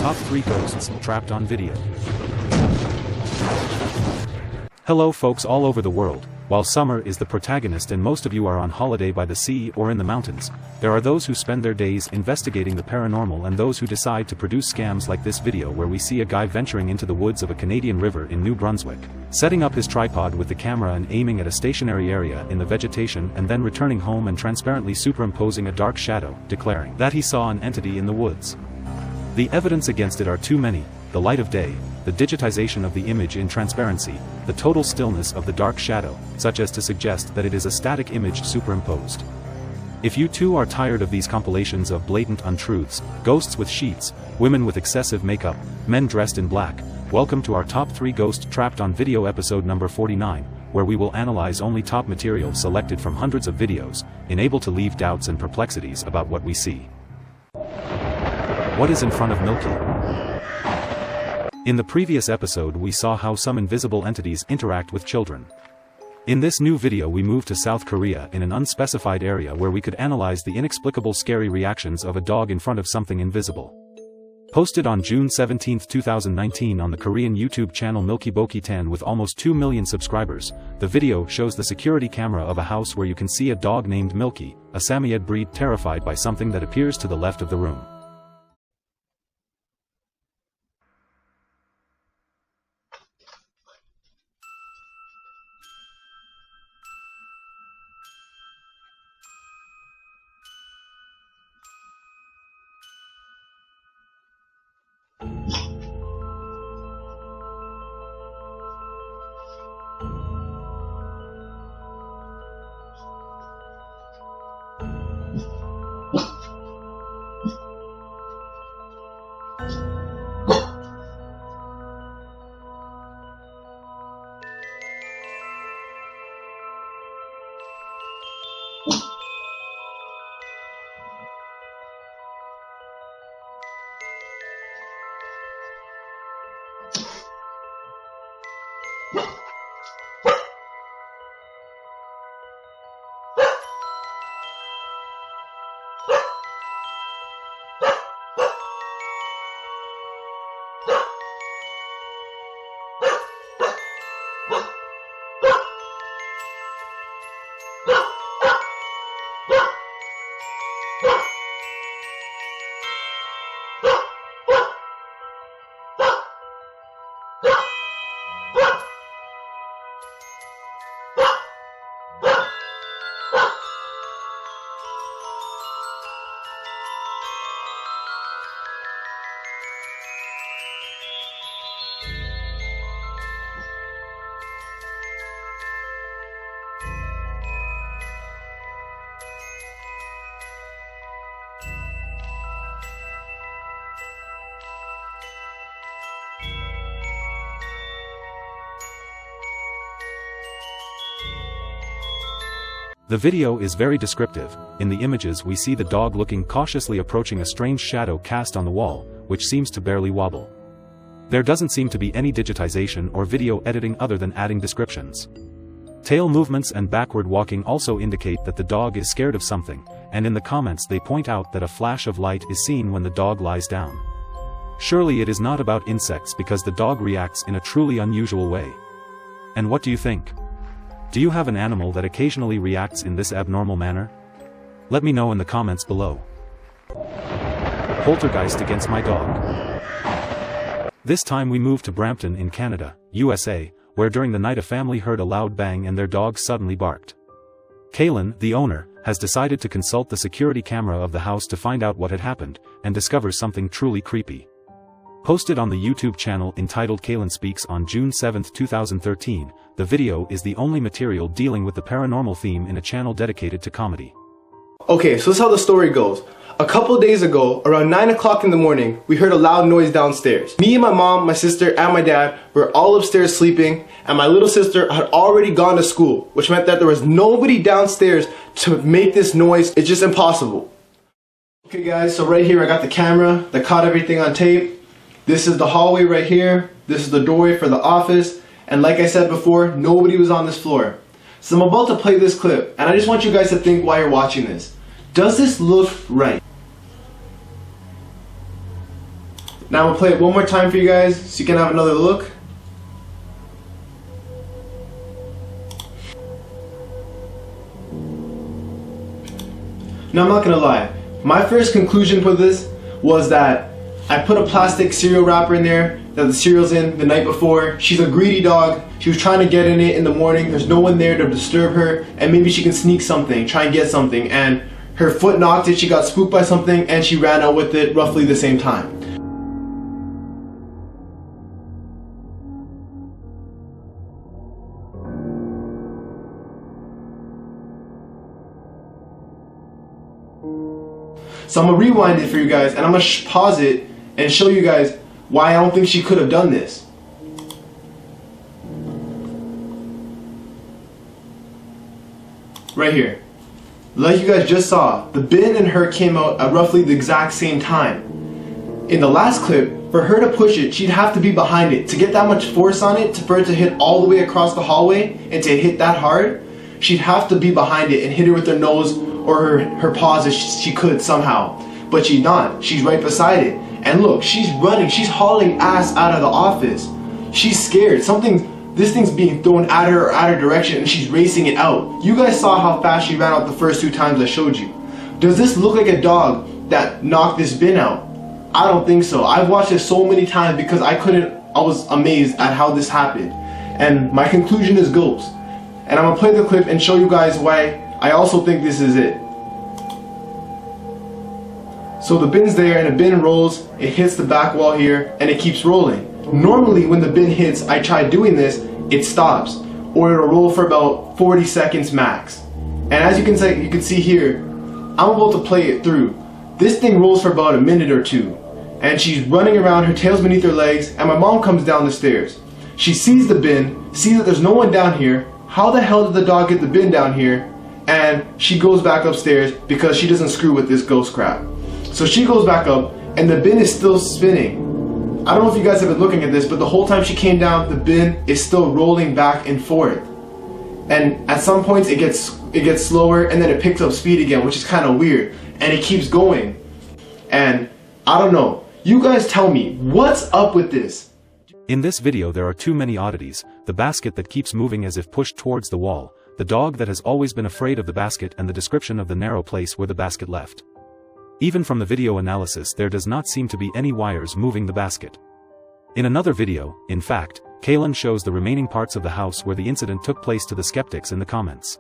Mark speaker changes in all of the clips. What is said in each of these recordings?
Speaker 1: top 3 ghosts trapped on video. Hello folks all over the world. While summer is the protagonist and most of you are on holiday by the sea or in the mountains, there are those who spend their days investigating the paranormal and those who decide to produce scams like this video where we see a guy venturing into the woods of a Canadian river in New Brunswick, setting up his tripod with the camera and aiming at a stationary area in the vegetation and then returning home and transparently superimposing a dark shadow, declaring that he saw an entity in the woods. The evidence against it are too many: the light of day, the digitization of the image in transparency, the total stillness of the dark shadow, such as to suggest that it is a static image superimposed. If you too are tired of these compilations of blatant untruths, ghosts with sheets, women with excessive makeup, men dressed in black, welcome to our top 3 ghost trapped on video episode number 49, where we will analyze only top material selected from hundreds of videos, unable to leave doubts and perplexities about what we see. What is in front of Milky? In the previous episode we saw how some invisible entities interact with children. In this new video we move to South Korea in an unspecified area where we could analyze the inexplicable scary reactions of a dog in front of something invisible. Posted on June 17, 2019 on the Korean YouTube channel MilkyBokiTan with almost 2 million subscribers, the video shows the security camera of a house where you can see a dog named Milky, a Samoyed breed, terrified by something that appears to the left of the room. The video is very descriptive. In the images we see the dog looking cautiously approaching a strange shadow cast on the wall, which seems to barely wobble. There doesn't seem to be any digitization or video editing other than adding descriptions. Tail movements and backward walking also indicate that the dog is scared of something, and in the comments they point out that a flash of light is seen when the dog lies down. Surely it is not about insects because the dog reacts in a truly unusual way. And what do you think? Do you have an animal that occasionally reacts in this abnormal manner? Let me know in the comments below. Poltergeist against my dog. This time we move to Brampton in Canada, USA, where during the night a family heard a loud bang and their dog suddenly barked. Kaelin, the owner, has decided to consult the security camera of the house to find out what had happened, and discovers something truly creepy. Posted on the YouTube channel entitled KaelinSpeaks on June 7, 2013, the video is the only material dealing with the paranormal theme in a channel dedicated to comedy.
Speaker 2: Okay, so this is how the story goes. A couple days ago, around 9 o'clock in the morning, we heard a loud noise downstairs. Me and my mom, my sister, and my dad were all upstairs sleeping, and my little sister had already gone to school, which meant that there was nobody downstairs to make this noise. It's just impossible. Okay guys, so right here I got the camera that caught everything on tape. This is the hallway right here. This is the doorway for the office. And like I said before, nobody was on this floor. So I'm about to play this clip, and I just want you guys to think while you're watching this. Does this look right? Now I'm gonna play it one more time for you guys so you can have another look. Now I'm not gonna lie, my first conclusion for this was that I put a plastic cereal wrapper in there that the cereal's in the night before. She's a greedy dog. She was trying to get in it in the morning. There's no one there to disturb her, and maybe she can sneak something, try and get something, and her foot knocked it, she got spooked by something, and she ran out with it roughly the same time. So I'm gonna rewind it for you guys, and I'm gonna pause it and show you guys why I don't think she could have done this. Right here. Like you guys just saw, the bin and her came out at roughly the exact same time. In the last clip, for her to push it, she'd have to be behind it. To get that much force on it, for it to hit all the way across the hallway, and to hit that hard, she'd have to be behind it and hit her with her nose or her paws if she could somehow. But she's not. She's right beside it. And look, she's running. She's hauling ass out of the office. She's scared. This thing's being thrown at her or at her direction, and she's racing it out. You guys saw how fast she ran out the first 2 times I showed you. Does this look like a dog that knocked this bin out? I don't think so. I've watched it so many times because I was amazed at how this happened. And my conclusion is ghosts. And I'm gonna play the clip and show you guys why I also think this is it. So the bin's there and the bin rolls, it hits the back wall here and it keeps rolling. Normally when the bin hits, I try doing this, it stops. Or it'll roll for about 40 seconds max. And as you can see here, I'm about to play it through. This thing rolls for about a minute or 2. And she's running around, her tail's beneath her legs, and my mom comes down the stairs. She sees the bin, sees that there's no one down here. How the hell did the dog get the bin down here? And she goes back upstairs because she doesn't screw with this ghost crap. So she goes back up and the bin is still spinning. I don't know if you guys have been looking at this, but the whole time she came down, the bin is still rolling back and forth. And at some points it gets slower and then it picks up speed again, which is kind of weird. And it keeps going. And I don't know. You guys tell me, what's up with this?
Speaker 1: In this video there are too many oddities: the basket that keeps moving as if pushed towards the wall, the dog that has always been afraid of the basket, and the description of the narrow place where the basket left. Even from the video analysis there does not seem to be any wires moving the basket. In another video, in fact, Kaelin shows the remaining parts of the house where the incident took place to the skeptics in the comments.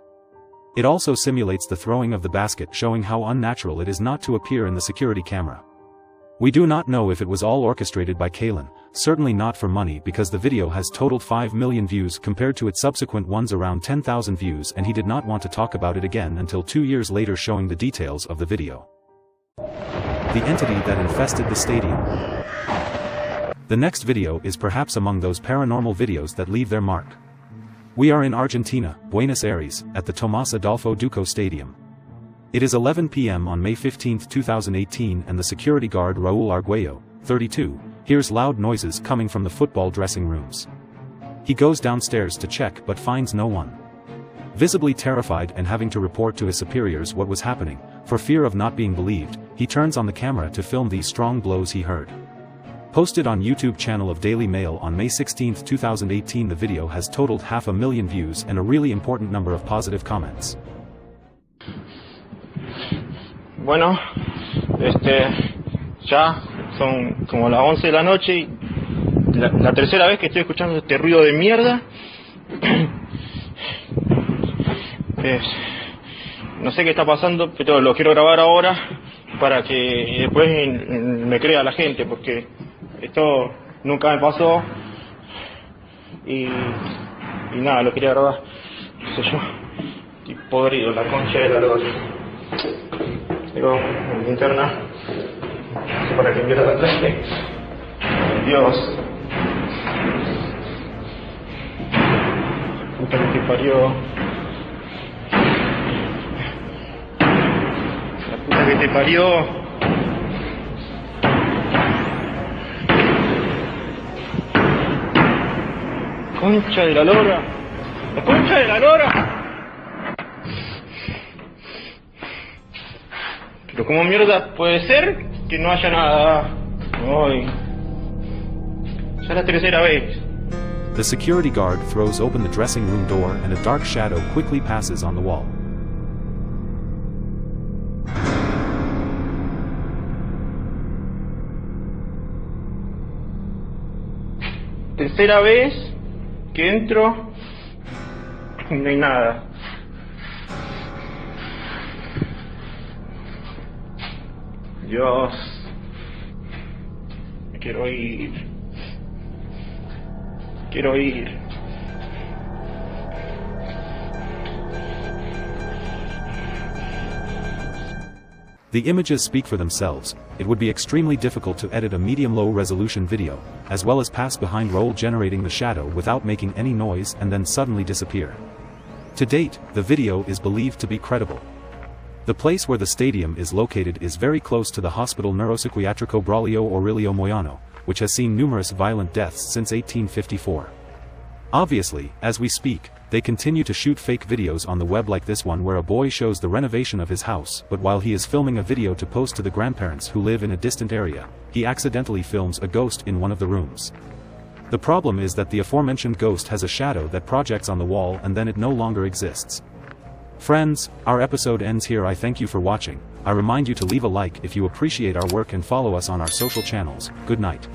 Speaker 1: It also simulates the throwing of the basket, showing how unnatural it is not to appear in the security camera. We do not know if it was all orchestrated by Kaelin, certainly not for money, because the video has totaled 5 million views compared to its subsequent ones around 10,000 views, and he did not want to talk about it again until 2 years later, showing the details of the video. The entity that infested the stadium. The next video is perhaps among those paranormal videos that leave their mark. We are in Argentina, Buenos Aires, at the Tomás Adolfo Duco Stadium. It is 11 p.m. on May 15, 2018, and the security guard Raúl Arguello, 32, hears loud noises coming from the football dressing rooms. He goes downstairs to check but finds no one. Visibly terrified and having to report to his superiors what was happening, for fear of not being believed, he turns on the camera to film these strong blows he heard. Posted on YouTube channel of Daily Mail on May 16, 2018, the video has totaled 500,000 views and a really important number of positive comments.
Speaker 3: Bueno, ya son como las 11 de la noche y la tercera vez que estoy escuchando este ruido de mierda. No sé qué está pasando, pero lo quiero grabar ahora para que después me crea la gente, porque esto nunca me pasó y nada, lo quería grabar. No sé yo, estoy podrido, la concha de la lora. Tengo mi linterna, no sé para que viera la clase. Dios. Puta que te parió. La puta que te parió. Concha de la lora. La concha de la lora. Pero ¿cómo mierda puede ser que no haya nada? Ay, Ya es la tercera vez.
Speaker 1: The security guard throws open the dressing room door and a dark shadow quickly passes on the wall.
Speaker 3: Tercera vez que entro y no hay nada. Dios, me quiero ir. Quiero ir.
Speaker 1: The images speak for themselves. It would be extremely difficult to edit a medium-low resolution video, as well as pass behind roll generating the shadow without making any noise and then suddenly disappear. To date, the video is believed to be credible. The place where the stadium is located is very close to the Hospital Neuropsiquiatrico Braulio Aurelio Moyano, which has seen numerous violent deaths since 1854. Obviously, as we speak, they continue to shoot fake videos on the web like this one where a boy shows the renovation of his house, but while he is filming a video to post to the grandparents who live in a distant area, he accidentally films a ghost in one of the rooms. The problem is that the aforementioned ghost has a shadow that projects on the wall and then it no longer exists. Friends, our episode ends here. I thank you for watching. I remind you to leave a like if you appreciate our work and follow us on our social channels. Good night.